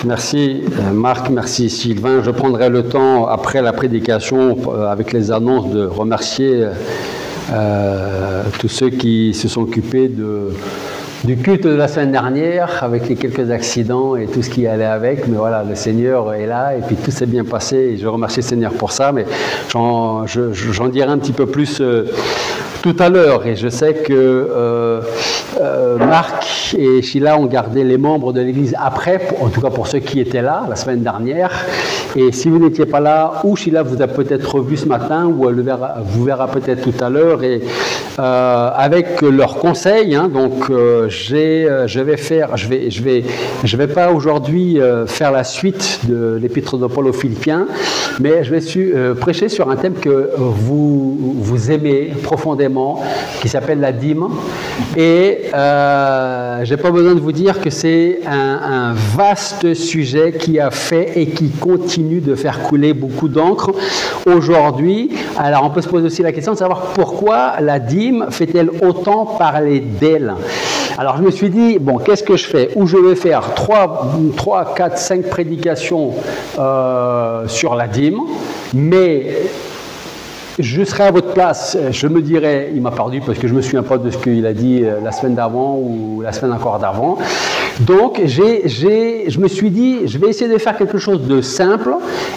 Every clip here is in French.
Merci Marc, merci Sylvain. Je prendrai le temps, après la prédication, avec les annonces, de remercier tous ceux qui se sont occupés du culte de la semaine dernière, avec les quelques accidents et tout ce qui allait avec. Mais voilà, le Seigneur est là et puis tout s'est bien passé. Et je remercie le Seigneur pour ça, mais j'en dirai un petit peu plus tout à l'heure. Et je sais que Marc et Sheila ont gardé les membres de l'Église après, en tout cas pour ceux qui étaient là la semaine dernière. Et si vous n'étiez pas là, ou Sheila vous a peut-être revu ce matin, ou elle vous verra peut-être tout à l'heure, et avec leurs conseils, hein, donc je vais pas aujourd'hui faire la suite de l'épître de Paul aux Philippiens, mais je vais prêcher sur un thème que vous aimez profondément, qui s'appelle la dîme. Et j'ai pas besoin de vous dire que c'est un vaste sujet qui a fait et qui continue de faire couler beaucoup d'encre aujourd'hui. Alors on peut se poser aussi la question de savoir pourquoi la dîme fait-elle autant parler d'elle. Alors je me suis dit, bon, qu'est-ce que je fais? Ou je vais faire 3, 4, 5 prédications sur la dîme, mais je serai à votre place, je me dirais, il m'a perdu parce que je me souviens pas de ce qu'il a dit la semaine d'avant ou la semaine encore d'avant. Donc je me suis dit, je vais essayer de faire quelque chose de simple,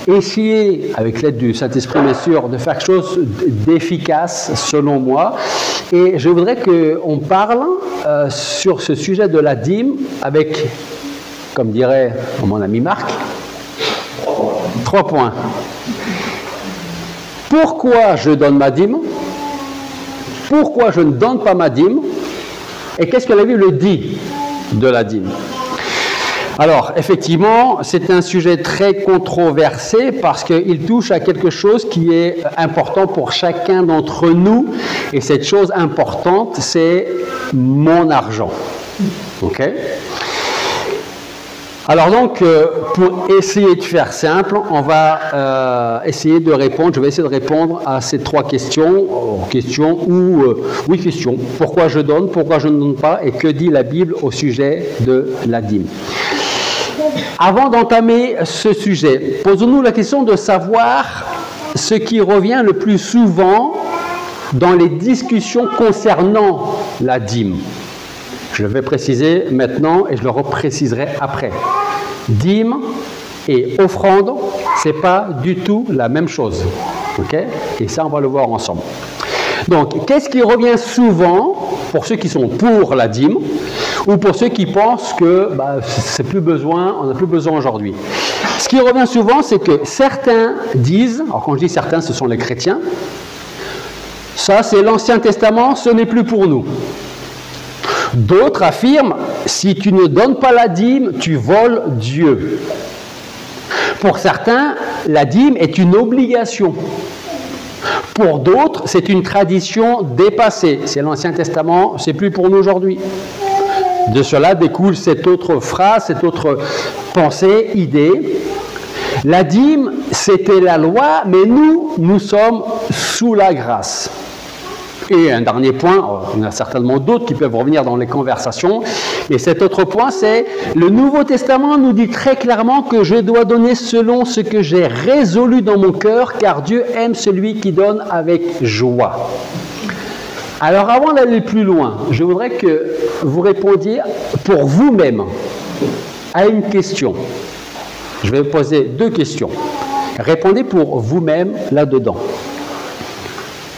essayer, avec l'aide du Saint-Esprit bien sûr, de faire quelque chose d'efficace selon moi. Et je voudrais qu'on parle sur ce sujet de la dîme avec, comme dirait mon ami Marc, 3 points. Pourquoi je donne ma dîme? Pourquoi je ne donne pas ma dîme? Et qu'est-ce que la Bible dit de la dîme? Alors, effectivement, c'est un sujet très controversé parce qu'il touche à quelque chose qui est important pour chacun d'entre nous. Et cette chose importante, c'est mon argent. OK? Alors donc, pour essayer de faire simple, on va essayer de répondre, je vais essayer de répondre à ces 3 questions, questions. Pourquoi je donne, pourquoi je ne donne pas, et que dit la Bible au sujet de la dîme. Avant d'entamer ce sujet, posons-nous la question de savoir ce qui revient le plus souvent dans les discussions concernant la dîme. Je le vais préciser maintenant et je le repréciserai après. Dîme et offrande, ce n'est pas du tout la même chose. Okay? Et ça, on va le voir ensemble. Donc, qu'est-ce qui revient souvent pour ceux qui sont pour la dîme ou pour ceux qui pensent que c'est plus besoin, on n'a plus besoin aujourd'hui? Ce qui revient souvent, c'est que certains disent, alors quand je dis certains, ce sont les chrétiens, ça c'est l'Ancien Testament, ce n'est plus pour nous. D'autres affirment, si tu ne donnes pas la dîme, tu voles Dieu. Pour certains, la dîme est une obligation. Pour d'autres, c'est une tradition dépassée. C'est l'Ancien Testament, c'est plus pour nous aujourd'hui. De cela découle cette autre phrase, cette autre pensée, idée. La dîme, c'était la loi, mais nous sommes sous la grâce. Et un dernier point, il y en a certainement d'autres qui peuvent revenir dans les conversations, et cet autre point, c'est le Nouveau Testament nous dit très clairement que je dois donner selon ce que j'ai résolu dans mon cœur, car Dieu aime celui qui donne avec joie. Alors avant d'aller plus loin, je voudrais que vous répondiez pour vous-même à une question. Je vais vous poser 2 questions. Répondez pour vous-même là-dedans.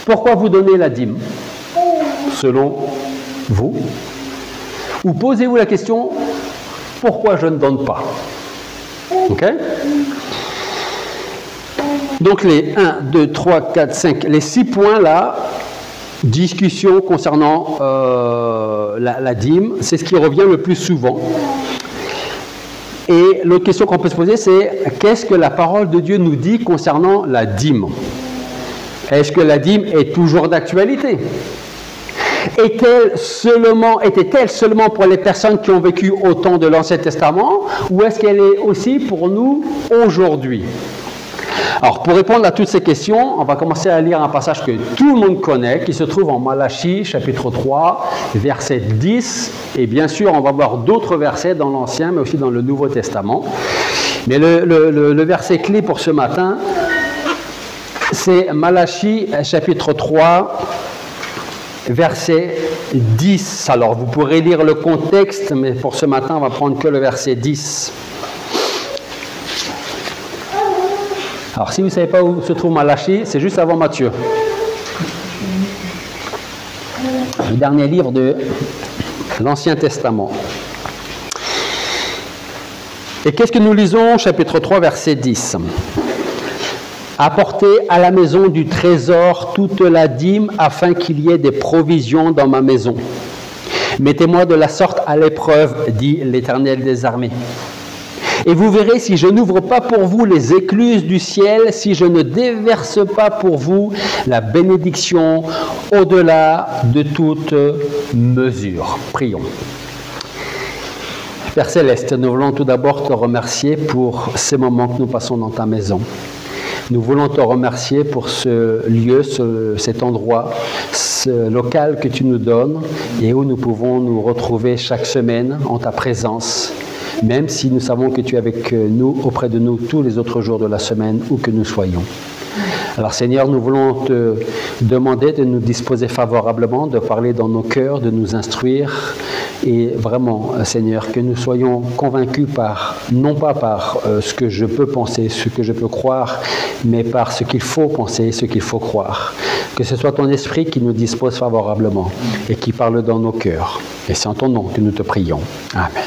Pourquoi vous donnez la dîme, selon vous? Ou posez-vous la question, pourquoi je ne donne pas? OK? Donc les 1, 2, 3, 4, 5, les 6 points là, discussion concernant la dîme, c'est ce qui revient le plus souvent. Et l'autre question qu'on peut se poser, c'est qu'est-ce que la parole de Dieu nous dit concernant la dîme? Est-ce que la dîme est toujours d'actualité? Était-elle seulement pour les personnes qui ont vécu au temps de l'Ancien Testament, ou est-ce qu'elle est aussi pour nous aujourd'hui? Alors, pour répondre à toutes ces questions, on va commencer à lire un passage que tout le monde connaît, qui se trouve en Malachie, chapitre 3, verset 10. Et bien sûr, on va voir d'autres versets dans l'Ancien, mais aussi dans le Nouveau Testament. Mais le verset clé pour ce matin, c'est Malachie, chapitre 3, verset 10. Alors, vous pourrez lire le contexte, mais pour ce matin, on va prendre que le verset 10. Alors, si vous ne savez pas où se trouve Malachie, c'est juste avant Matthieu. Le dernier livre de l'Ancien Testament. Et qu'est-ce que nous lisons? Chapitre 3, verset 10. Apportez à la maison du trésor toute la dîme afin qu'il y ait des provisions dans ma maison. Mettez-moi de la sorte à l'épreuve, dit l'Éternel des armées. Et vous verrez si je n'ouvre pas pour vous les écluses du ciel, si je ne déverse pas pour vous la bénédiction au-delà de toute mesure. Prions. Père Céleste, nous voulons tout d'abord te remercier pour ces moments que nous passons dans ta maison. Nous voulons te remercier pour ce lieu, cet endroit, ce local que tu nous donnes et où nous pouvons nous retrouver chaque semaine en ta présence. Même si nous savons que tu es avec nous, auprès de nous, tous les autres jours de la semaine, où que nous soyons. Alors Seigneur, nous voulons te demander de nous disposer favorablement, de parler dans nos cœurs, de nous instruire. Et vraiment, Seigneur, que nous soyons convaincus non pas par ce que je peux penser, ce que je peux croire, mais par ce qu'il faut penser, ce qu'il faut croire. Que ce soit ton esprit qui nous dispose favorablement et qui parle dans nos cœurs. Et c'est en ton nom que nous te prions. Amen.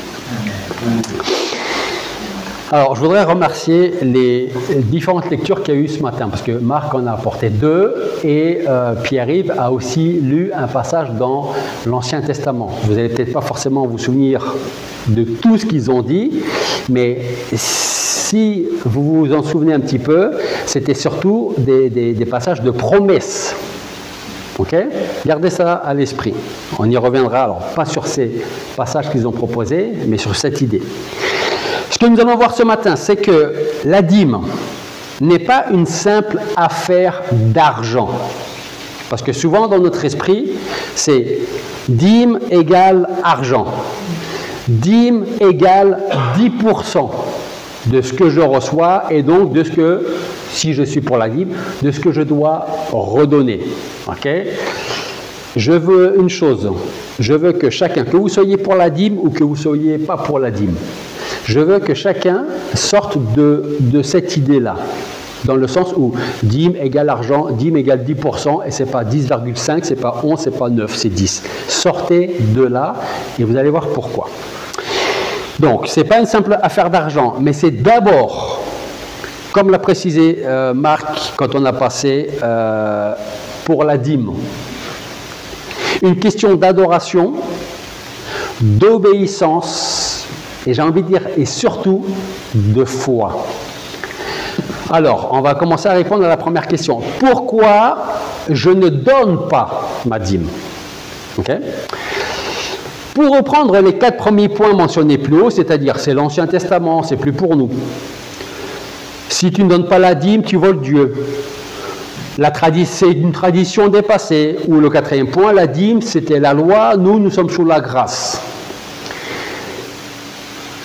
Alors, je voudrais remercier les différentes lectures qu'il y a eu ce matin, parce que Marc en a apporté 2 et Pierre-Yves a aussi lu un passage dans l'Ancien Testament. Vous n'allez peut-être pas forcément vous souvenir de tout ce qu'ils ont dit, mais si vous vous en souvenez un petit peu, c'était surtout des passages de promesses. Ok? Gardez ça à l'esprit. On y reviendra, alors pas sur ces passages qu'ils ont proposés, mais sur cette idée. Ce que nous allons voir ce matin, c'est que la dîme n'est pas une simple affaire d'argent. Parce que souvent dans notre esprit, c'est dîme égale argent. Dîme égale 10% de ce que je reçois et donc de ce que, si je suis pour la dîme, de ce que je dois redonner. Okay? Je veux une chose, je veux que chacun, que vous soyez pour la dîme ou que vous ne soyez pas pour la dîme, je veux que chacun sorte de cette idée-là, dans le sens où dîme égale argent, dîme égale 10%, et ce n'est pas 10,5, ce n'est pas 11, ce n'est pas 9, c'est 10. Sortez de là et vous allez voir pourquoi. Donc, ce n'est pas une simple affaire d'argent, mais c'est d'abord, comme l'a précisé Marc quand on a passé pour la dîme, une question d'adoration, d'obéissance, et j'ai envie de dire, et surtout, de foi. Alors, on va commencer à répondre à la première question. Pourquoi je ne donne pas ma dîme? Okay? Pour reprendre les 4 premiers points mentionnés plus haut, c'est-à-dire c'est l'Ancien Testament, c'est plus pour nous. Si tu ne donnes pas la dîme, tu voles Dieu. C'est une tradition dépassée. Ou le 4e point, la dîme, c'était la loi, nous sommes sous la grâce.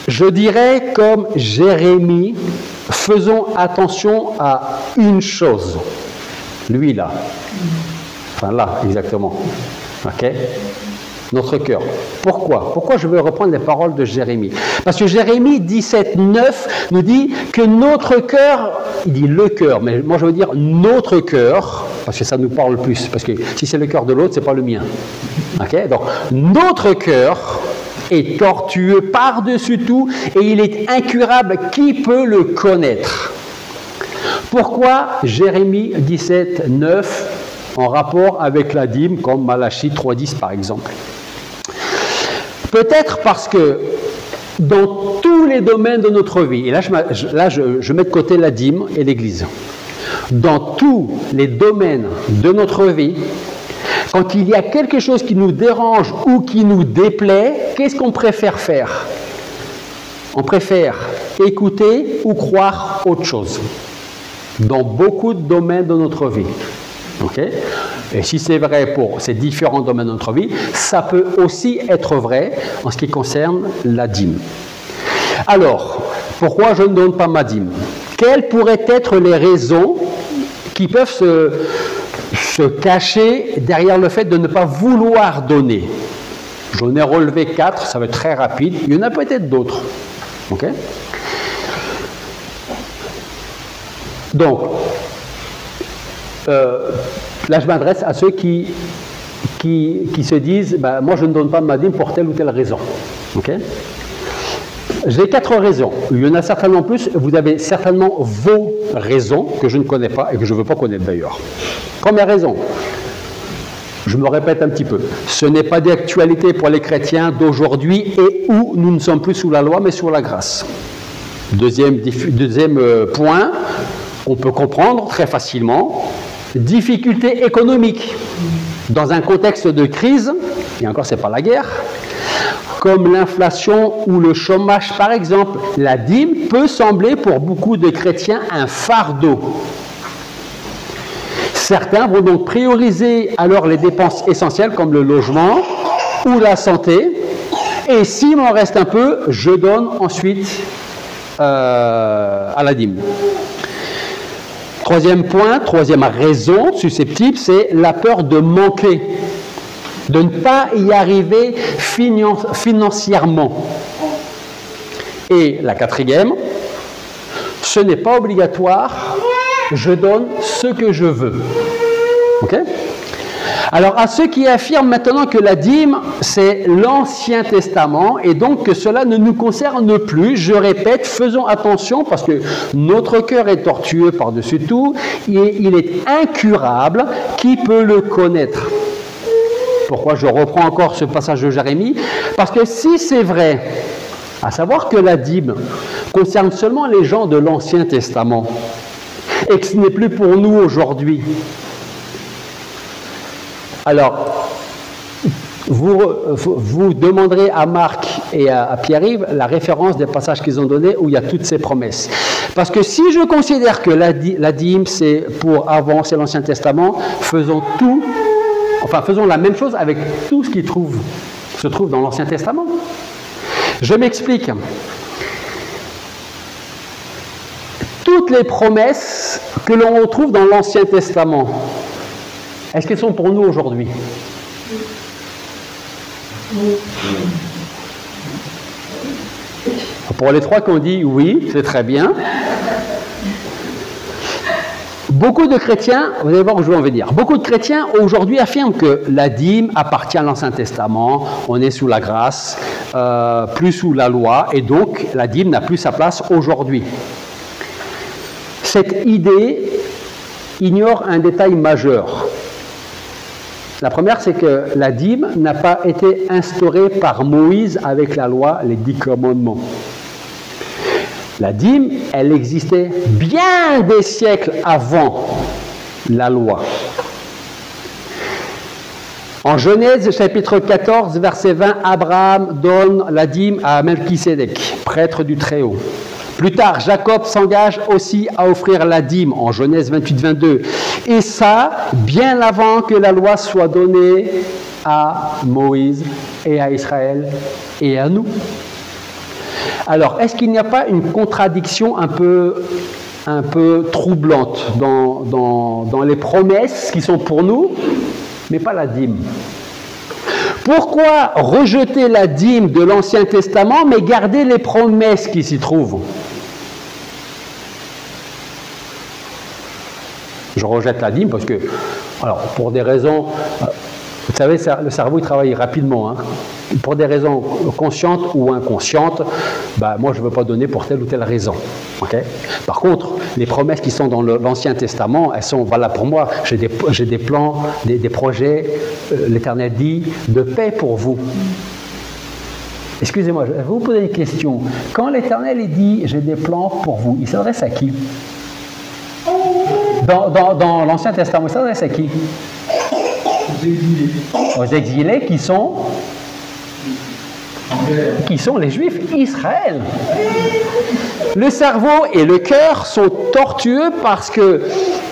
Je dirais comme Jérémie, faisons attention à une chose. Lui là. Enfin là, exactement. Ok? Notre cœur. Pourquoi? Pourquoi je veux reprendre les paroles de Jérémie? Parce que Jérémie 17,9 nous dit que notre cœur, il dit le cœur, mais moi je veux dire notre cœur, parce que ça nous parle plus, parce que si c'est le cœur de l'autre, c'est pas le mien. Ok? Donc, notre cœur est tortueux par-dessus tout et il est incurable. Qui peut le connaître? Pourquoi Jérémie 17,9 en rapport avec la dîme, comme Malachie 3,10 par exemple? Peut-être parce que dans tous les domaines de notre vie, et là je mets de côté la dîme et l'Église, dans tous les domaines de notre vie, quand il y a quelque chose qui nous dérange ou qui nous déplaît, qu'est-ce qu'on préfère faire? On préfère écouter ou croire autre chose. dans beaucoup de domaines de notre vie. Okay? Et si c'est vrai pour ces différents domaines de notre vie, ça peut aussi être vrai en ce qui concerne la dîme. Alors, pourquoi je ne donne pas ma dîme? Quelles pourraient être les raisons qui peuvent se cacher derrière le fait de ne pas vouloir donner? J'en ai relevé 4, ça va être très rapide. Il y en a peut-être d'autres. Okay? Donc, là je m'adresse à ceux qui se disent bah, moi je ne donne pas ma dîme pour telle ou telle raison. Okay? J'ai 4 raisons. Il y en a certainement plus. Vous avez certainement vos raisons que je ne connais pas et que je ne veux pas connaître d'ailleurs. Première raison, je me répète un petit peu, ce n'est pas d'actualité pour les chrétiens d'aujourd'hui et où nous ne sommes plus sous la loi mais sous la grâce. Deuxième point, on peut comprendre très facilement, difficulté économique. Dans un contexte de crise, et encore ce n'est pas la guerre, comme l'inflation ou le chômage par exemple, la dîme peut sembler pour beaucoup de chrétiens un fardeau. Certains vont donc prioriser alors les dépenses essentielles comme le logement ou la santé, et s'il m'en reste un peu, je donne ensuite à la dîme. Troisième point, troisième raison susceptible, c'est la peur de manquer, de ne pas y arriver financièrement. Et la quatrième, ce n'est pas obligatoire, je donne ce que je veux. Ok ? Alors, à ceux qui affirment maintenant que la dîme, c'est l'Ancien Testament, et donc que cela ne nous concerne plus, je répète, faisons attention, parce que notre cœur est tortueux par-dessus tout, et il est incurable, qui peut le connaître? Pourquoi je reprends encore ce passage de Jérémie? Parce que si c'est vrai, à savoir que la dîme concerne seulement les gens de l'Ancien Testament, et que ce n'est plus pour nous aujourd'hui, alors, vous demanderez à Marc et à Pierre-Yves la référence des passages qu'ils ont donnés où il y a toutes ces promesses. Parce que si je considère que la dîme, c'est pour avancer l'Ancien Testament, faisons la même chose avec tout ce qui se trouve dans l'Ancien Testament. Je m'explique. Toutes les promesses que l'on retrouve dans l'Ancien Testament, est-ce qu'elles sont pour nous aujourd'hui? Pour les 3 qui ont dit oui, c'est très bien. Beaucoup de chrétiens, vous allez voir où je veux en venir, beaucoup de chrétiens aujourd'hui affirment que la dîme appartient à l'Ancien Testament, on est sous la grâce, plus sous la loi, et donc la dîme n'a plus sa place aujourd'hui. Cette idée ignore un détail majeur. La première, c'est que la dîme n'a pas été instaurée par Moïse avec la loi, les 10 commandements. La dîme, elle existait bien des siècles avant la loi. En Genèse, chapitre 14, verset 20, Abraham donne la dîme à Melchisédek, prêtre du Très-Haut. Plus tard, Jacob s'engage aussi à offrir la dîme en Genèse 28, 22. Et ça, bien avant que la loi soit donnée à Moïse et à Israël et à nous. Alors, est-ce qu'il n'y a pas une contradiction un peu troublante dans les promesses qui sont pour nous, mais pas la dîme? Pourquoi rejeter la dîme de l'Ancien Testament, mais garder les promesses qui s'y trouvent? Je rejette la dîme parce que, alors, pour des raisons, vous savez, le cerveau il travaille rapidement, hein. Pour des raisons conscientes ou inconscientes, moi je ne veux pas donner pour telle ou telle raison. Okay? Par contre, les promesses qui sont dans l'Ancien Testament, elles sont valables pour moi. J'ai des plans, des projets, l'Éternel dit, de paix pour vous. Excusez-moi, je vais vous poser une question. Quand l'Éternel dit, j'ai des plans pour vous, il s'adresse à qui? Dans l'Ancien Testament, il s'adresse à qui? Aux exilés. Aux exilés qui sont Qui sont les Juifs? Israël. Le cerveau et le cœur sont tortueux parce que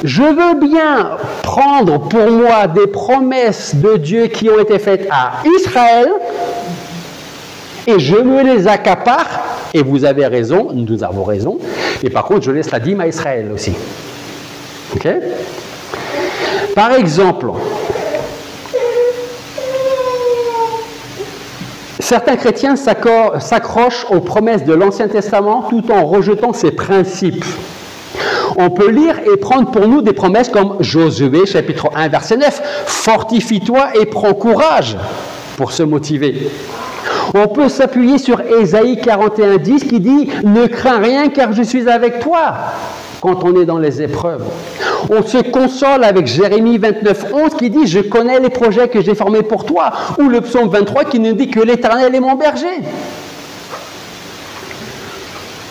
je veux bien prendre pour moi des promesses de Dieu qui ont été faites à Israël et je me les accapare, et vous avez raison, nous avons raison, et par contre je laisse la dîme à Israël aussi. Ok? Par exemple, certains chrétiens s'accrochent aux promesses de l'Ancien Testament tout en rejetant ses principes. On peut lire et prendre pour nous des promesses comme Josué, chapitre 1, verset 9. « Fortifie-toi et prends courage » pour se motiver. On peut s'appuyer sur Ésaïe 41, 10 qui dit « Ne crains rien car je suis avec toi » quand on est dans les épreuves. On se console avec Jérémie 29, 11 qui dit « Je connais les projets que j'ai formés pour toi » ou le psaume 23 qui nous dit que l'Éternel est mon berger.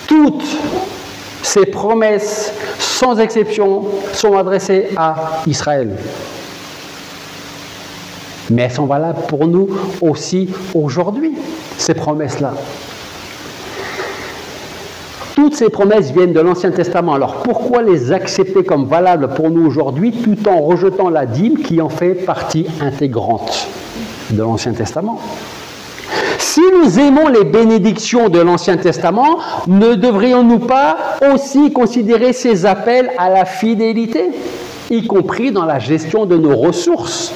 Toutes ces promesses, sans exception, sont adressées à Israël. Mais elles sont valables pour nous aussi aujourd'hui, ces promesses-là. Toutes ces promesses viennent de l'Ancien Testament. Alors pourquoi les accepter comme valables pour nous aujourd'hui tout en rejetant la dîme qui en fait partie intégrante de l'Ancien Testament? Si nous aimons les bénédictions de l'Ancien Testament, ne devrions-nous pas aussi considérer ces appels à la fidélité, y compris dans la gestion de nos ressources?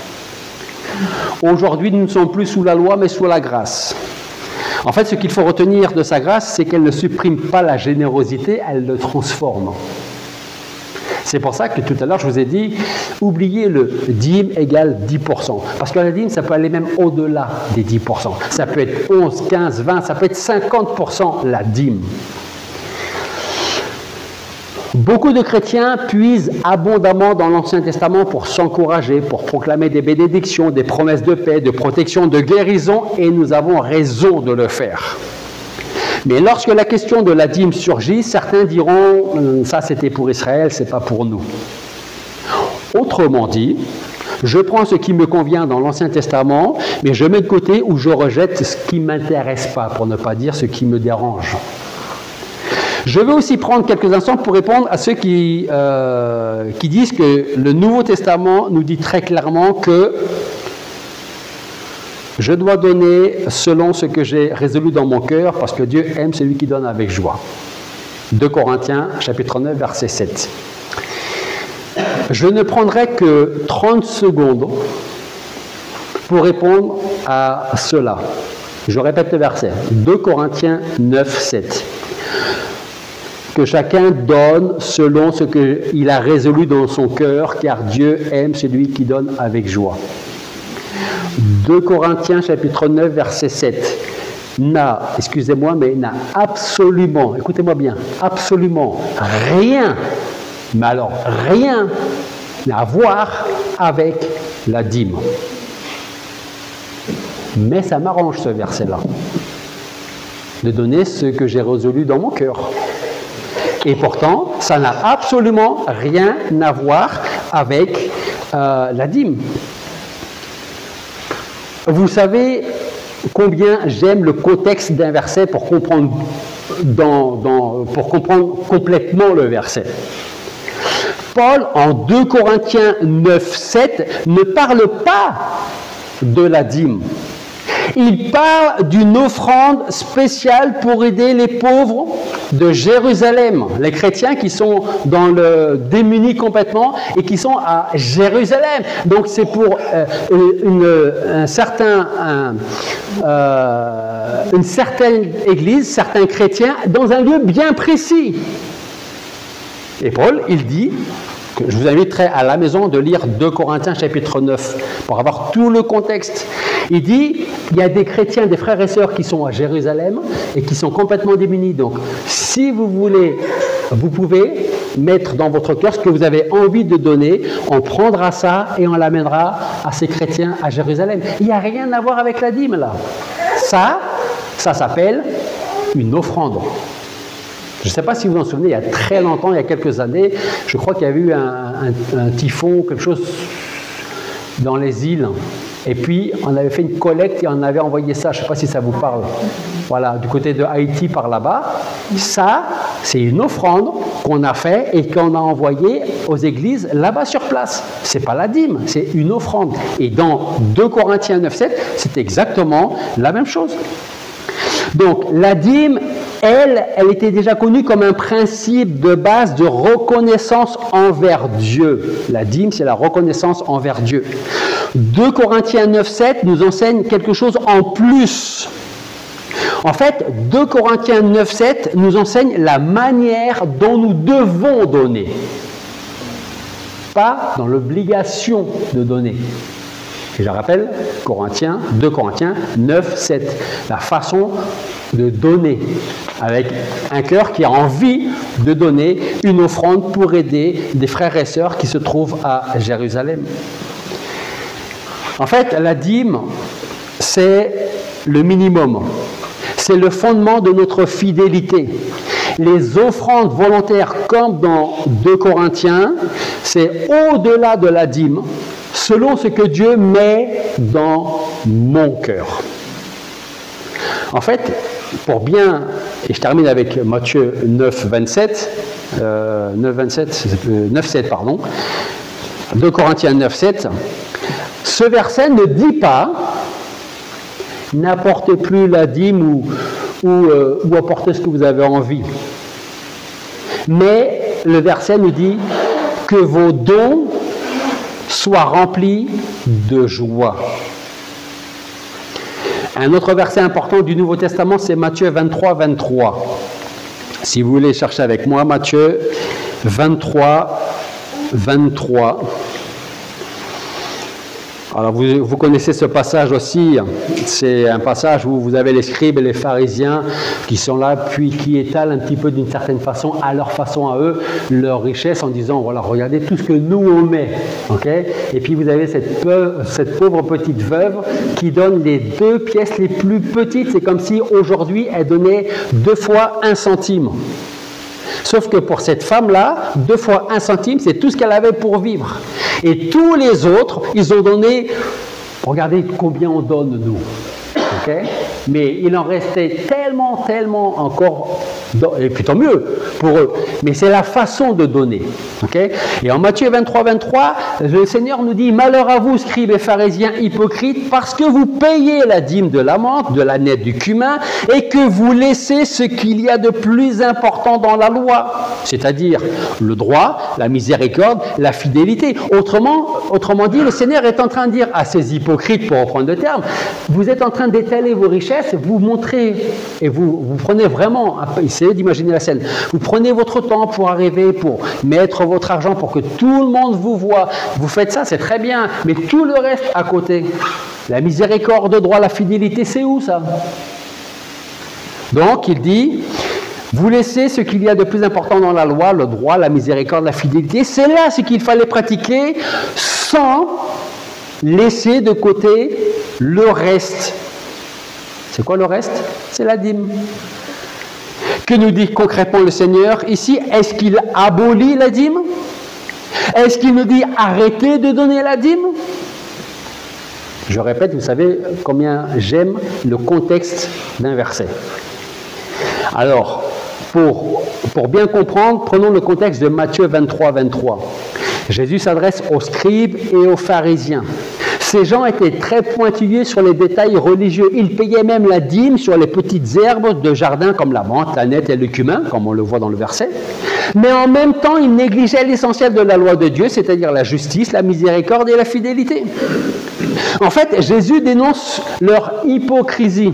Aujourd'hui, nous ne sommes plus sous la loi, mais sous la grâce. En fait, ce qu'il faut retenir de sa grâce, c'est qu'elle ne supprime pas la générosité, elle le transforme. C'est pour ça que tout à l'heure, je vous ai dit, oubliez le dîme égale 10%. Parce que la dîme, ça peut aller même au-delà des 10%. Ça peut être 11, 15, 20, ça peut être 50% la dîme. Beaucoup de chrétiens puisent abondamment dans l'Ancien Testament pour s'encourager, pour proclamer des bénédictions, des promesses de paix, de protection, de guérison, et nous avons raison de le faire. Mais lorsque la question de la dîme surgit, certains diront « ça c'était pour Israël, c'est pas pour nous ». Autrement dit, je prends ce qui me convient dans l'Ancien Testament, mais je mets de côté ou je rejette ce qui ne m'intéresse pas, pour ne pas dire ce qui me dérange. Je vais aussi prendre quelques instants pour répondre à ceux qui disent que le Nouveau Testament nous dit très clairement que je dois donner selon ce que j'ai résolu dans mon cœur, parce que Dieu aime celui qui donne avec joie. 2 Corinthiens, chapitre 9, verset 7. Je ne prendrai que 30 secondes pour répondre à cela. Je répète le verset. 2 Corinthiens 9, 7. Que chacun donne selon ce qu'il a résolu dans son cœur, car Dieu aime celui qui donne avec joie. 2 Corinthiens chapitre 9 verset 7 n'a absolument, écoutez-moi bien, absolument rien, mais alors rien à voir avec la dîme. Mais ça m'arrange ce verset-là, de donner ce que j'ai résolu dans mon cœur. Et pourtant, ça n'a absolument rien à voir avec la dîme. Vous savez combien j'aime le contexte d'un verset pour comprendre, pour comprendre complètement le verset. Paul, en 2 Corinthiens 9, 7, ne parle pas de la dîme. Il parle d'une offrande spéciale pour aider les pauvres de Jérusalem, les chrétiens qui sont dans le démunis complètement et qui sont à Jérusalem. Donc c'est pour une certaine église, certains chrétiens, dans un lieu bien précis. Et Paul, il dit, que je vous inviterai à la maison de lire 2 Corinthiens chapitre 9 pour avoir tout le contexte. Il dit, il y a des chrétiens, des frères et sœurs qui sont à Jérusalem et qui sont complètement démunis. Donc, si vous voulez, vous pouvez mettre dans votre cœur ce que vous avez envie de donner, on prendra ça et on l'amènera à ces chrétiens à Jérusalem. Il n'y a rien à voir avec la dîme là. Ça s'appelle une offrande. Je ne sais pas si vous vous en souvenez, il y a très longtemps, il y a quelques années, je crois qu'il y a eu un typhon, quelque chose dans les îles. Et puis, on avait fait une collecte et on avait envoyé ça, je ne sais pas si ça vous parle, voilà, du côté de Haïti par là-bas. Ça, c'est une offrande qu'on a fait et qu'on a envoyée aux églises là-bas sur place. Ce n'est pas la dîme, c'est une offrande. Et dans 2 Corinthiens 9,7, c'est exactement la même chose. Donc, la dîme, elle était déjà connue comme un principe de base de reconnaissance envers Dieu. La dîme, c'est la reconnaissance envers Dieu. 2 Corinthiens 9,7 nous enseigne quelque chose en plus. En fait, 2 Corinthiens 9,7 nous enseigne la manière dont nous devons donner. Pas dans l'obligation de donner. Et je rappelle, 2 Corinthiens 9,7, la façon de donner, avec un cœur qui a envie de donner une offrande pour aider des frères et sœurs qui se trouvent à Jérusalem. En fait, la dîme, c'est le minimum, c'est le fondement de notre fidélité. Les offrandes volontaires, comme dans 2 Corinthiens, c'est au-delà de la dîme, selon ce que Dieu met dans mon cœur. En fait, pour bien, et je termine avec Matthieu 9,27, 9,7, pardon, 2 Corinthiens 9,7, ce verset ne dit pas « n'apportez plus la dîme ou apportez ce que vous avez envie ». Mais le verset nous dit que vos dons soient remplis de joie. Un autre verset important du Nouveau Testament, c'est Matthieu 23, 23. Si vous voulez chercher avec moi, Matthieu 23, 23. Alors vous connaissez ce passage aussi, c'est un passage où vous avez les scribes et les pharisiens qui sont là, puis qui étalent un petit peu d'une certaine façon, à leur façon à eux, leur richesse en disant, voilà, regardez tout ce que nous on met. Okay, et puis vous avez cette pauvre petite veuve qui donne les 2 pièces les plus petites, c'est comme si aujourd'hui elle donnait 2 fois 1 centime. Sauf que pour cette femme-là, 2 fois 1 centime, c'est tout ce qu'elle avait pour vivre. Et tous les autres, ils ont donné, regardez combien on donne nous. Okay, mais il en restait tellement encore, et puis tant mieux pour eux, mais c'est la façon de donner. Okay, et en Matthieu 23, 23, le Seigneur nous dit « Malheur à vous, scribes et pharisiens hypocrites, parce que vous payez la dîme de la menthe, de la nette, du cumin, et que vous laissez ce qu'il y a de plus important dans la loi, c'est-à-dire le droit, la miséricorde, la fidélité. » Autrement dit, le Seigneur est en train de dire à ces hypocrites, pour reprendre le terme, vous êtes en train d'étaler vos richesses, vous montrez, et vous prenez vraiment, essayez d'imaginer la scène, vous prenez votre temps pour arriver, pour mettre votre argent, pour que tout le monde vous voit, vous faites ça, c'est très bien, mais tout le reste à côté, la miséricorde, le droit, la fidélité, c'est où ça? Donc il dit, vous laissez ce qu'il y a de plus important dans la loi, le droit, la miséricorde, la fidélité, c'est là ce qu'il fallait pratiquer sans laisser de côté le reste. C'est quoi le reste? C'est la dîme. Que nous dit concrètement le Seigneur ici? Est-ce qu'il abolit la dîme? Est-ce qu'il nous dit arrêtez de donner la dîme? Je répète, vous savez combien j'aime le contexte d'un verset. Alors, pour bien comprendre, prenons le contexte de Matthieu 23, 23. Jésus s'adresse aux scribes et aux pharisiens. Ces gens étaient très pointillés sur les détails religieux. Ils payaient même la dîme sur les petites herbes de jardin comme la menthe, la nette et le cumin, comme on le voit dans le verset. Mais en même temps, ils négligeaient l'essentiel de la loi de Dieu, c'est-à-dire la justice, la miséricorde et la fidélité. En fait, Jésus dénonce leur hypocrisie.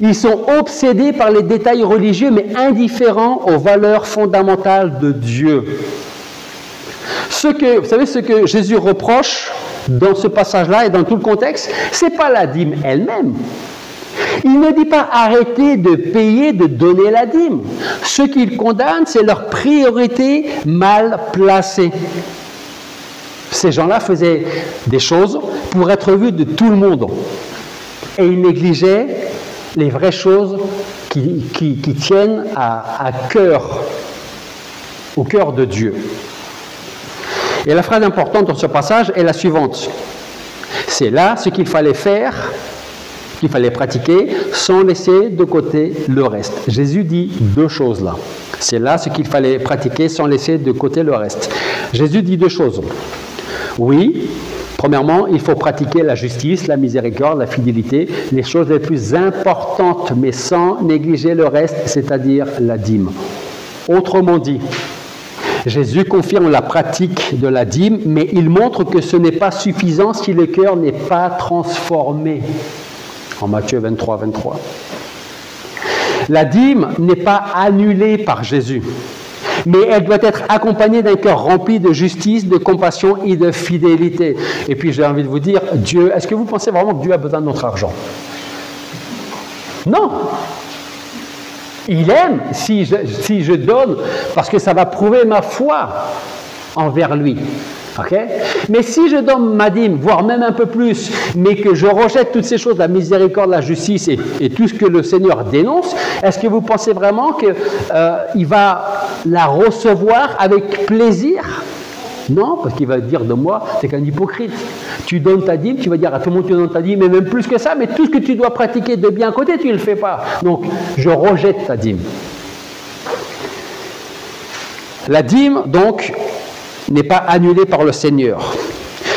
Ils sont obsédés par les détails religieux, mais indifférents aux valeurs fondamentales de Dieu. Vous savez ce que Jésus reproche dans ce passage-là et dans tout le contexte, ce n'est pas la dîme elle-même. Il ne dit pas arrêtez de payer, de donner la dîme. Ce qu'il condamne, c'est leur priorité mal placée. Ces gens-là faisaient des choses pour être vus de tout le monde. Et ils négligeaient les vraies choses qui tiennent au cœur de Dieu. Et la phrase importante dans ce passage est la suivante. C'est là ce qu'il fallait faire, qu'il fallait pratiquer, sans laisser de côté le reste. Jésus dit deux choses là. C'est là ce qu'il fallait pratiquer, sans laisser de côté le reste. Jésus dit deux choses. Oui, premièrement, il faut pratiquer la justice, la miséricorde, la fidélité, les choses les plus importantes, mais sans négliger le reste, c'est-à-dire la dîme. Autrement dit, Jésus confirme la pratique de la dîme, mais il montre que ce n'est pas suffisant si le cœur n'est pas transformé. En Matthieu 23, 23. La dîme n'est pas annulée par Jésus, mais elle doit être accompagnée d'un cœur rempli de justice, de compassion et de fidélité. Et puis j'ai envie de vous dire, Dieu, est-ce que vous pensez vraiment que Dieu a besoin de notre argent? Non. Il aime si je donne, parce que ça va prouver ma foi envers lui. Okay? Mais si je donne ma dîme, voire même un peu plus, mais que je rejette toutes ces choses, la miséricorde, la justice et tout ce que le Seigneur dénonce, est-ce que vous pensez vraiment qu'il va la recevoir avec plaisir? Non, parce qu'il va dire de moi, c'est qu'un hypocrite. Tu donnes ta dîme, tu vas dire à tout le monde tu donnes ta dîme, et même plus que ça, mais tout ce que tu dois pratiquer de bien à côté, tu ne le fais pas. Donc, je rejette ta dîme. La dîme, donc, n'est pas annulée par le Seigneur.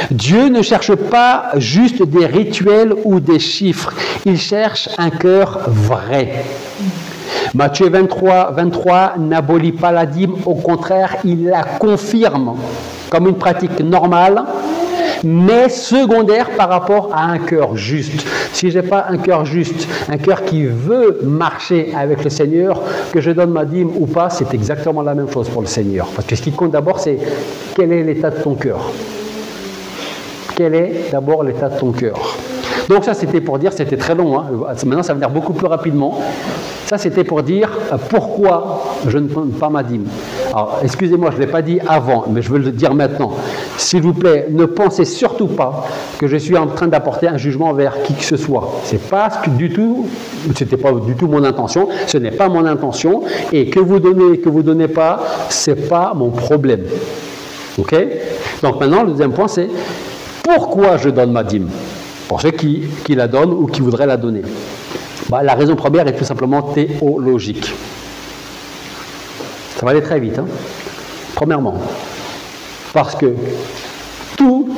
Dieu ne cherche pas juste des rituels ou des chiffres, il cherche un cœur vrai. Matthieu 23, 23 n'abolit pas la dîme, au contraire, il la confirme comme une pratique normale, mais secondaire par rapport à un cœur juste. Si je n'ai pas un cœur juste, un cœur qui veut marcher avec le Seigneur, que je donne ma dîme ou pas, c'est exactement la même chose pour le Seigneur. Parce que ce qui compte d'abord, c'est quel est l'état de ton cœur. Quel est d'abord l'état de ton cœur. Donc ça, c'était pour dire, c'était très long, hein. Maintenant ça va venir beaucoup plus rapidement. Ça, c'était pour dire pourquoi je ne donne pas ma dîme. Alors, excusez-moi, je ne l'ai pas dit avant, mais je veux le dire maintenant. S'il vous plaît, ne pensez surtout pas que je suis en train d'apporter un jugement envers qui que ce soit. C'est pas du tout, c'était pas du tout mon intention, ce n'est pas mon intention, et que vous donnez pas, c'est pas mon problème. Ok? Donc maintenant, le deuxième point, c'est pourquoi je donne ma dîme? Pour ceux qui la donnent ou qui voudraient la donner. La raison première est tout simplement théologique. Ça va aller très vite. Hein. Premièrement, parce que tout,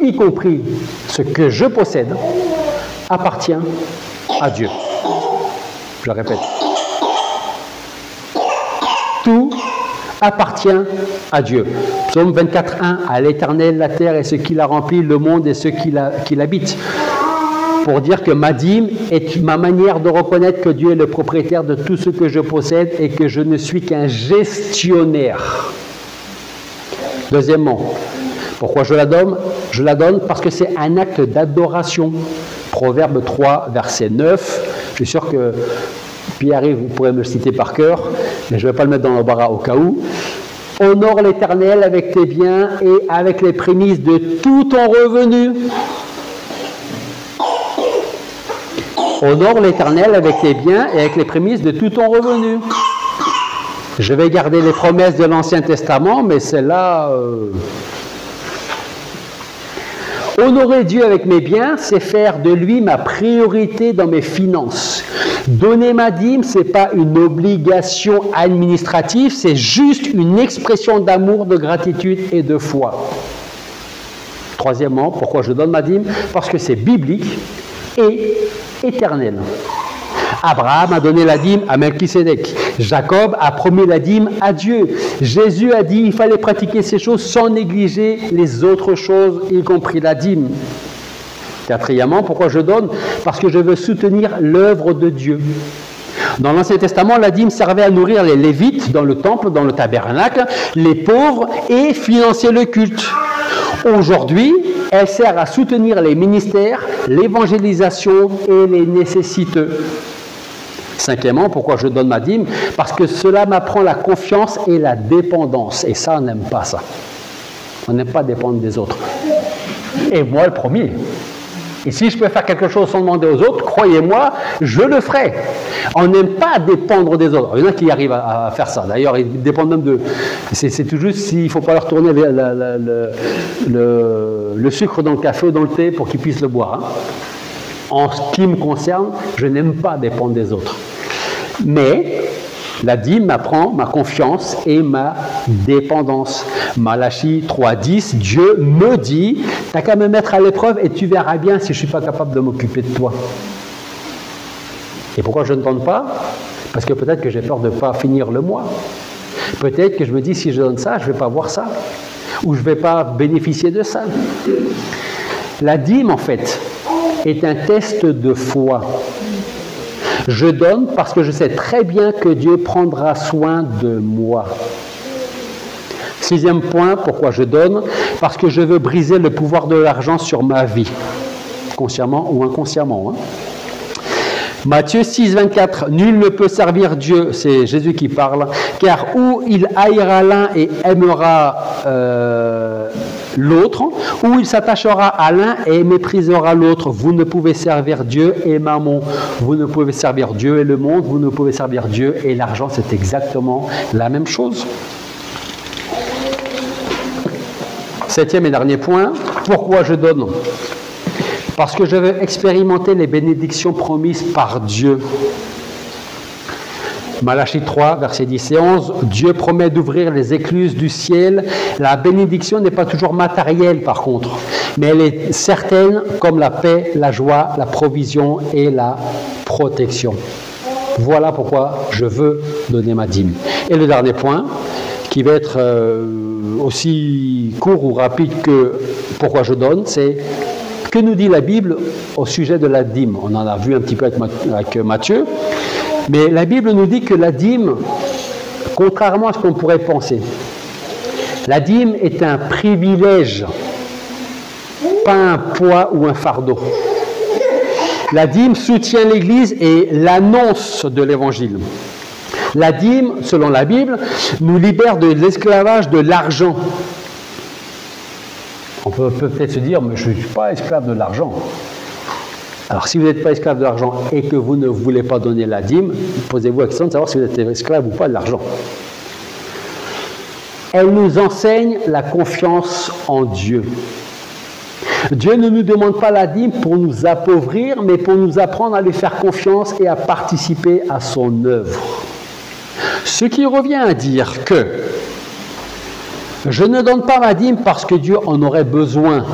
y compris ce que je possède, appartient à Dieu. Je répète. Tout appartient à Dieu. Psaume 24:1, à l'Éternel la terre et ce qui la remplit, le monde et ceux qui l'habitent. Pour dire que ma dîme est ma manière de reconnaître que Dieu est le propriétaire de tout ce que je possède et que je ne suis qu'un gestionnaire. Deuxièmement, pourquoi je la donne? Je la donne parce que c'est un acte d'adoration. Proverbe 3, verset 9. Je suis sûr que Pierre-Yves, vous pourrez me le citer par cœur, mais je ne vais pas le mettre dans l'embarras au cas où. Honore l'Éternel avec tes biens et avec les prémices de tout ton revenu. Honore l'Éternel avec tes biens et avec les prémices de tout ton revenu. Je vais garder les promesses de l'Ancien Testament, mais celle-là... Honorer Dieu avec mes biens, c'est faire de lui ma priorité dans mes finances. Donner ma dîme, ce n'est pas une obligation administrative, c'est juste une expression d'amour, de gratitude et de foi. Troisièmement, pourquoi je donne ma dîme? Parce que c'est biblique et éternel. Abraham a donné la dîme à Melchisédek. Jacob a promis la dîme à Dieu. Jésus a dit qu'il fallait pratiquer ces choses sans négliger les autres choses, y compris la dîme. Quatrièmement, pourquoi je donne? Parce que je veux soutenir l'œuvre de Dieu. Dans l'Ancien Testament, la dîme servait à nourrir les Lévites dans le temple, dans le tabernacle, les pauvres et financer le culte. Aujourd'hui, elle sert à soutenir les ministères, l'évangélisation et les nécessiteux. Cinquièmement, pourquoi je donne ma dîme? Parce que cela m'apprend la confiance et la dépendance. Et ça, on n'aime pas ça. On n'aime pas dépendre des autres. Et moi, le premier. Et si je peux faire quelque chose sans demander aux autres, croyez-moi, je le ferai. On n'aime pas dépendre des autres. Il y en a qui arrivent à faire ça. D'ailleurs, ils dépendent même de... C'est tout juste s'il ne faut pas leur tourner le sucre dans le café ou dans le thé pour qu'ils puissent le boire. Hein. En ce qui me concerne, je n'aime pas dépendre des autres. Mais la dîme m'apprend ma confiance et ma dépendance. Malachie 3,10, Dieu me dit, t'as qu'à me mettre à l'épreuve et tu verras bien si je ne suis pas capable de m'occuper de toi. Et pourquoi je ne donne pas? Parce que peut-être que j'ai peur de ne pas finir le mois. Peut-être que je me dis, si je donne ça, je ne vais pas voir ça. Ou je ne vais pas bénéficier de ça. La dîme, en fait, est un test de foi. Je donne parce que je sais très bien que Dieu prendra soin de moi. 6e point, pourquoi je donne? Parce que je veux briser le pouvoir de l'argent sur ma vie, consciemment ou inconsciemment. Hein. Matthieu 6, 24, nul ne peut servir Dieu, c'est Jésus qui parle, car ou il haïra l'un et aimera l'autre, ou il s'attachera à l'un et méprisera l'autre. Vous ne pouvez servir Dieu et mammon. Vous ne pouvez servir Dieu et le monde. Vous ne pouvez servir Dieu et l'argent. C'est exactement la même chose. 7e et dernier point. Pourquoi je donne? Parce que je veux expérimenter les bénédictions promises par Dieu. Malachie 3, versets 10 et 11, Dieu promet d'ouvrir les écluses du ciel. La bénédiction n'est pas toujours matérielle par contre, mais elle est certaine comme la paix, la joie, la provision et la protection. Voilà pourquoi je veux donner ma dîme. Et le dernier point, qui va être aussi court ou rapide que pourquoi je donne, c'est que nous dit la Bible au sujet de la dîme. On en a vu un petit peu avec Matthieu. Mais la Bible nous dit que la dîme, contrairement à ce qu'on pourrait penser, la dîme est un privilège, pas un poids ou un fardeau. La dîme soutient l'Église et l'annonce de l'Évangile. La dîme, selon la Bible, nous libère de l'esclavage de l'argent. On peut peut-être se dire, mais je ne suis pas esclave de l'argent. Alors, si vous n'êtes pas esclave de l'argent et que vous ne voulez pas donner la dîme, posez-vous la question de savoir si vous êtes esclave ou pas de l'argent. Elle nous enseigne la confiance en Dieu. Dieu ne nous demande pas la dîme pour nous appauvrir, mais pour nous apprendre à lui faire confiance et à participer à son œuvre. Ce qui revient à dire que je ne donne pas ma dîme parce que Dieu en aurait besoin,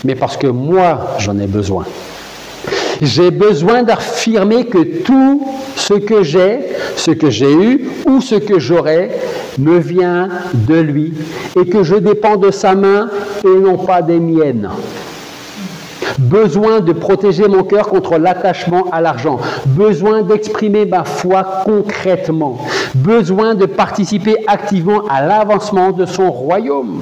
mais parce que moi, j'en ai besoin. J'ai besoin d'affirmer que tout ce que j'ai eu ou ce que j'aurai me vient de lui et que je dépends de sa main et non pas des miennes. Besoin de protéger mon cœur contre l'attachement à l'argent. Besoin d'exprimer ma foi concrètement. Besoin de participer activement à l'avancement de son royaume.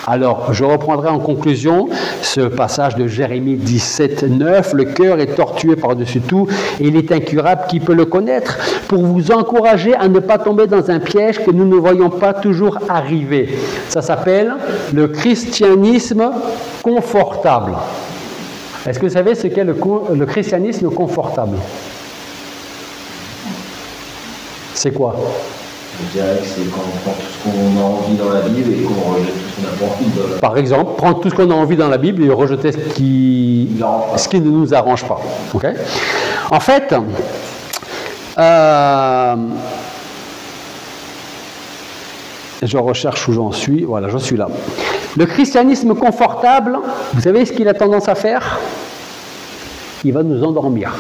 Alors, je reprendrai en conclusion ce passage de Jérémie 17, 9. Le cœur est tortueux par-dessus tout et il est incurable, qui peut le connaître? Pour vous encourager à ne pas tomber dans un piège que nous ne voyons pas toujours arriver. Ça s'appelle le christianisme confortable. Est-ce que vous savez ce qu'est le christianisme confortable? C'est quoi? Je dirais que c'est quand on prend tout ce qu'on a envie dans la Bible et qu'on rejette tout ce qu'on n'a pas envie dans la Bible. Par exemple, prendre tout ce qu'on a envie dans la Bible et rejeter ce qui ne nous arrange pas. Okay? En fait, je recherche où j'en suis. Voilà, je suis là. Le christianisme confortable, vous savez ce qu'il a tendance à faire? Il va nous endormir.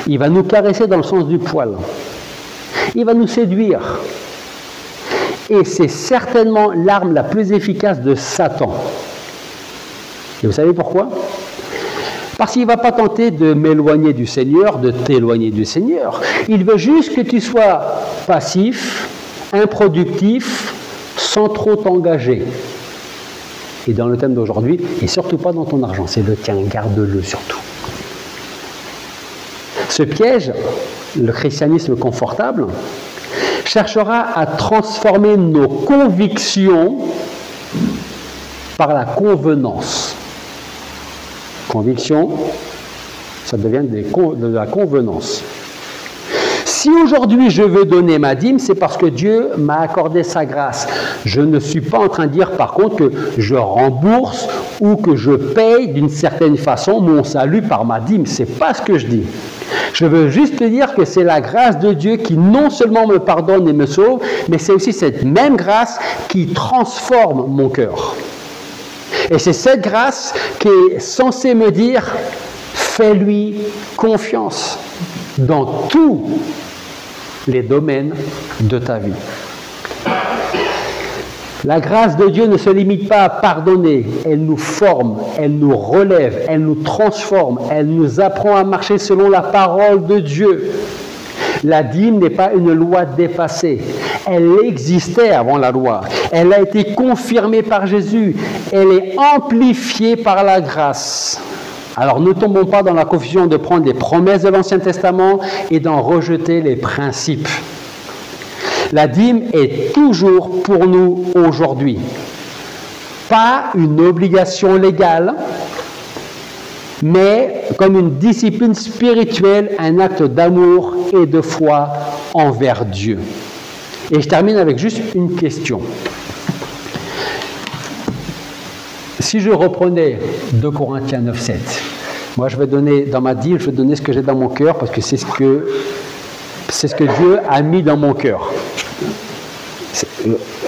Il va nous caresser dans le sens du poil. Il va nous séduire. Et c'est certainement l'arme la plus efficace de Satan. Et vous savez pourquoi? Parce qu'il ne va pas tenter de m'éloigner du Seigneur, de t'éloigner du Seigneur. Il veut juste que tu sois passif, improductif, sans trop t'engager. Et dans le thème d'aujourd'hui, et surtout pas dans ton argent, c'est le tien, garde-le surtout. Ce piège, le christianisme confortable, cherchera à transformer nos convictions par la convenance. Conviction, ça devient de la convenance. Si aujourd'hui je veux donner ma dîme, c'est parce que Dieu m'a accordé sa grâce. Je ne suis pas en train de dire par contre que je rembourse ou que je paye d'une certaine façon mon salut par ma dîme. Ce n'est pas ce que je dis. Je veux juste dire que c'est la grâce de Dieu qui non seulement me pardonne et me sauve, mais c'est aussi cette même grâce qui transforme mon cœur. Et c'est cette grâce qui est censée me dire « fais-lui confiance » dans tous les domaines de ta vie. La grâce de Dieu ne se limite pas à pardonner, elle nous forme, elle nous relève, elle nous transforme, elle nous apprend à marcher selon la parole de Dieu. La dîme n'est pas une loi dépassée, elle existait avant la loi, elle a été confirmée par Jésus, elle est amplifiée par la grâce. Alors ne tombons pas dans la confusion de prendre les promesses de l'Ancien Testament et d'en rejeter les principes. La dîme est toujours pour nous aujourd'hui. Pas une obligation légale, mais comme une discipline spirituelle, un acte d'amour et de foi envers Dieu. Et je termine avec juste une question. Si je reprenais 2 Corinthiens 9,7, moi je vais donner dans ma dîme, je vais donner ce que j'ai dans mon cœur parce que c'est ce que Dieu a mis dans mon cœur.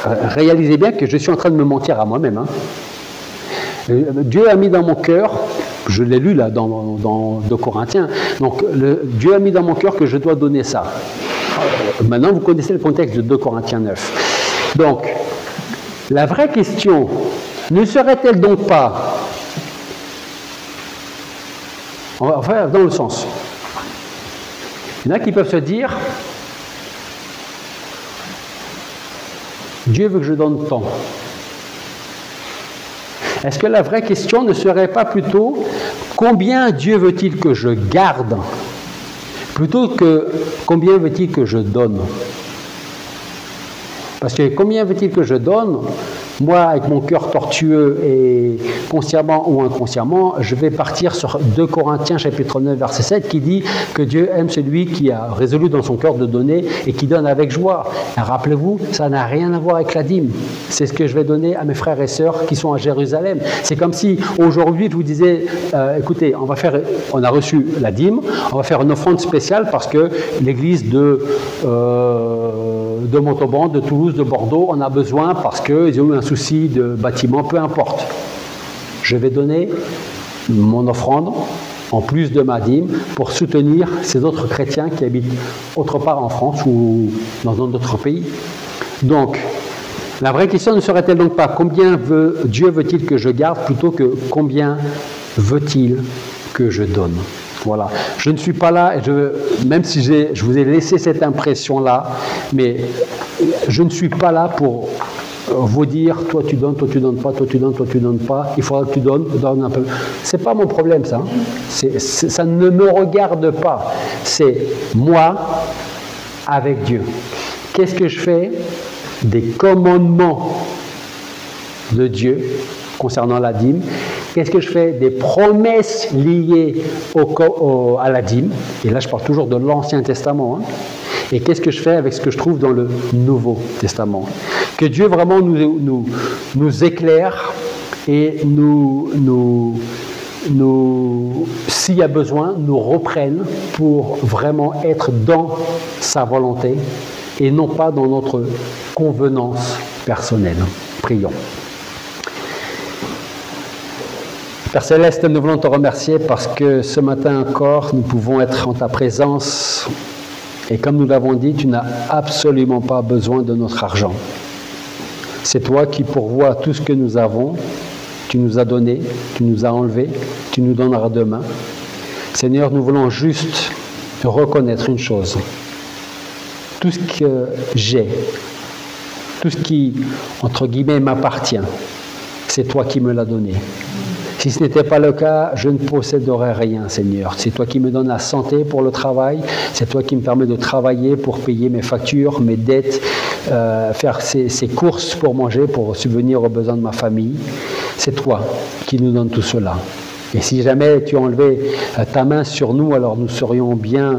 Réalisez bien que je suis en train de me mentir à moi-même. Hein. Dieu a mis dans mon cœur, je l'ai lu là dans 2 Corinthiens, donc Dieu a mis dans mon cœur que je dois donner ça. Maintenant vous connaissez le contexte de 2 Corinthiens 9. Donc, la vraie question, ne serait-elle donc pas, on va faire dans le sens, il y en a qui peuvent se dire, Dieu veut que je donne tant. Est-ce que la vraie question ne serait pas plutôt, combien Dieu veut-il que je garde, plutôt que combien veut-il que je donne? Parce que combien veut-il que je donne? Moi, avec mon cœur tortueux et consciemment ou inconsciemment, je vais partir sur 2 Corinthiens chapitre 9 verset 7 qui dit que Dieu aime celui qui a résolu dans son cœur de donner et qui donne avec joie. Rappelez-vous, ça n'a rien à voir avec la dîme. C'est ce que je vais donner à mes frères et sœurs qui sont à Jérusalem. C'est comme si aujourd'hui je vous disais, écoutez, on a reçu la dîme, on va faire une offrande spéciale parce que l'église de Montauban, de Toulouse, de Bordeaux, on a besoin parce qu'ils ont eu un souci de bâtiment, peu importe. Je vais donner mon offrande en plus de ma dîme pour soutenir ces autres chrétiens qui habitent autre part en France ou dans un autre pays. Donc, la vraie question ne serait-elle donc pas combien Dieu veut-il que je garde plutôt que combien veut-il que je donne? Voilà. Je ne suis pas là, même si je vous ai laissé cette impression-là, mais je ne suis pas là pour vous dire, toi tu donnes pas, toi tu donnes pas, il faudra que tu donne un peu. C'est pas mon problème ça. Ça ne me regarde pas. C'est moi avec Dieu. Qu'est-ce que je fais des commandements de Dieu concernant la dîme? Qu'est-ce que je fais des promesses liées à la dîme? Et là, je parle toujours de l'Ancien Testament. Hein. Et qu'est-ce que je fais avec ce que je trouve dans le Nouveau Testament? Que Dieu vraiment nous éclaire et s'il y a besoin, nous reprenne pour vraiment être dans sa volonté et non pas dans notre convenance personnelle. Prions. Père Céleste, nous voulons te remercier parce que ce matin encore, nous pouvons être en ta présence. Et comme nous l'avons dit, tu n'as absolument pas besoin de notre argent. C'est toi qui pourvois tout ce que nous avons. Tu nous as donné, tu nous as enlevé, tu nous donneras demain. Seigneur, nous voulons juste reconnaître une chose. Tout ce que j'ai, tout ce qui, entre guillemets, m'appartient, c'est toi qui me l'as donné. Si ce n'était pas le cas, je ne posséderais rien, Seigneur. C'est toi qui me donnes la santé pour le travail, c'est toi qui me permets de travailler pour payer mes factures, mes dettes, faire ces courses pour manger, pour subvenir aux besoins de ma famille. C'est toi qui nous donnes tout cela. Et si jamais tu enlevais ta main sur nous, alors nous serions bien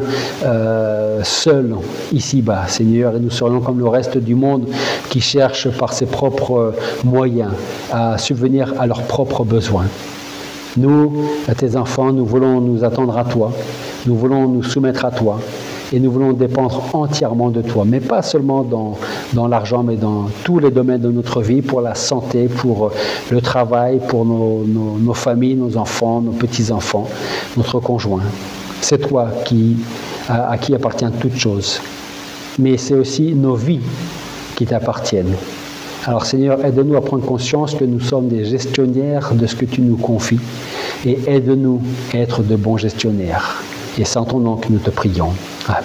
seuls ici-bas, Seigneur, et nous serions comme le reste du monde qui cherche par ses propres moyens à subvenir à leurs propres besoins. Nous, tes enfants, nous voulons nous attendre à toi, nous voulons nous soumettre à toi, et nous voulons dépendre entièrement de toi, mais pas seulement dans l'argent, mais dans tous les domaines de notre vie, pour la santé, pour le travail, pour nos familles, nos enfants, nos petits-enfants, notre conjoint. C'est toi à qui appartient toute chose. Mais c'est aussi nos vies qui t'appartiennent. Alors Seigneur, aide-nous à prendre conscience que nous sommes des gestionnaires de ce que tu nous confies, et aide-nous à être de bons gestionnaires. Et c'est en ton nom que nous te prions. Amen.